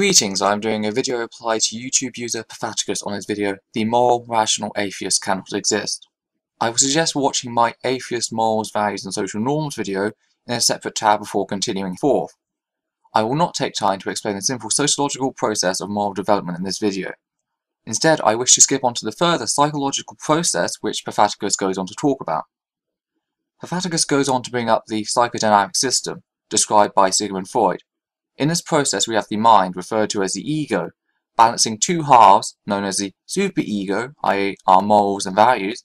Greetings, I'm doing a video reply to YouTube user perfacetus on his video, The Moral, Rational Atheist Cannot Exist. I would suggest watching my Atheist Morals, Values and Social Norms video in a separate tab before continuing forth. I will not take time to explain the simple sociological process of moral development in this video. Instead, I wish to skip on to the further psychological process which perfacetus goes on to talk about. Perfacetus goes on to bring up the psychodynamic system, described by Sigmund Freud. In this process we have the mind, referred to as the ego, balancing two halves, known as the superego, i.e. our morals and values,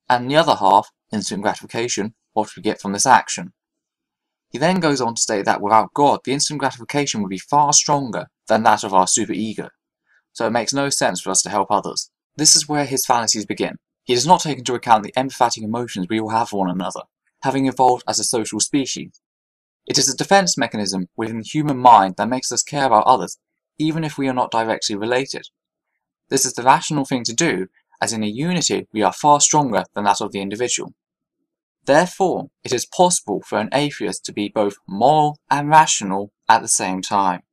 and the other half, instant gratification, what we get from this action. He then goes on to state that without God, the instant gratification would be far stronger than that of our superego, so it makes no sense for us to help others. This is where his fallacies begin. He does not take into account the empathetic emotions we all have for one another, having evolved as a social species. It is a defense mechanism within the human mind that makes us care about others, even if we are not directly related. This is the rational thing to do, as in a unity we are far stronger than that of the individual. Therefore, it is possible for an atheist to be both moral and rational at the same time.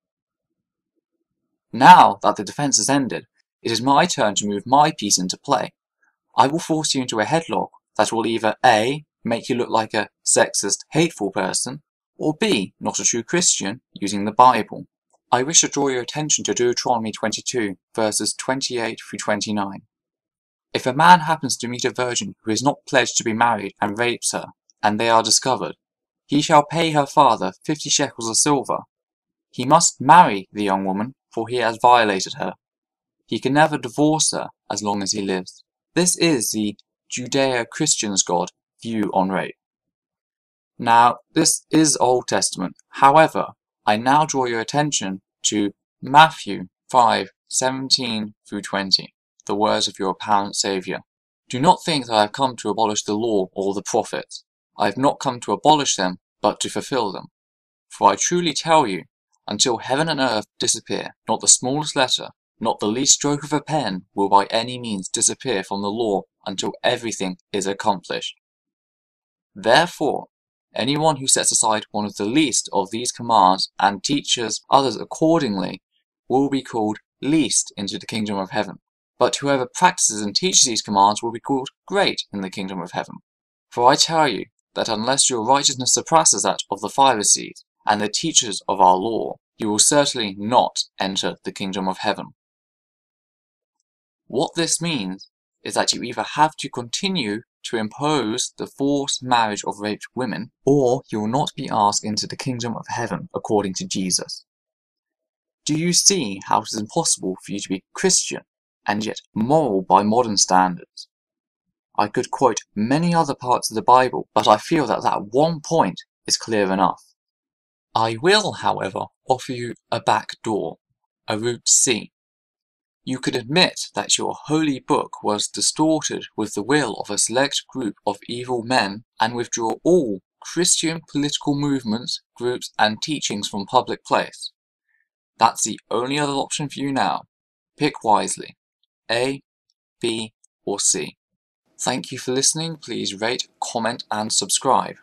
Now that the defense has ended, it is my turn to move my piece into play. I will force you into a headlock that will either A. make you look like a sexist, hateful person, or B. not a true Christian, using the Bible. I wish to draw your attention to Deuteronomy 22, verses 28 through 29. If a man happens to meet a virgin who is not pledged to be married and rapes her, and they are discovered, he shall pay her father 50 shekels of silver. He must marry the young woman, for he has violated her. He can never divorce her as long as he lives. This is the Judeo-Christian's God view on rape. Now, this is Old Testament. However, I now draw your attention to Matthew 5:17 through 20, the words of your apparent Saviour. Do not think that I have come to abolish the law or the prophets. I have not come to abolish them, but to fulfill them. For I truly tell you, until heaven and earth disappear, not the smallest letter, not the least stroke of a pen will by any means disappear from the law until everything is accomplished. Therefore, anyone who sets aside one of the least of these commands and teaches others accordingly will be called least into the kingdom of heaven. But whoever practices and teaches these commands will be called great in the kingdom of heaven. For I tell you that unless your righteousness surpasses that of the Pharisees and the teachers of our law, you will certainly not enter the kingdom of heaven. What this means is that you either have to continue to impose the forced marriage of raped women, or you will not be asked into the kingdom of heaven according to Jesus. Do you see how it is impossible for you to be Christian and yet moral by modern standards? I could quote many other parts of the Bible, but I feel that that one point is clear enough. I will, however, offer you a back door, a route C. You could admit that your holy book was distorted with the will of a select group of evil men and withdraw all Christian political movements, groups and teachings from public place. That's the only other option for you now. Pick wisely. A, B or C. Thank you for listening. Please rate, comment and subscribe.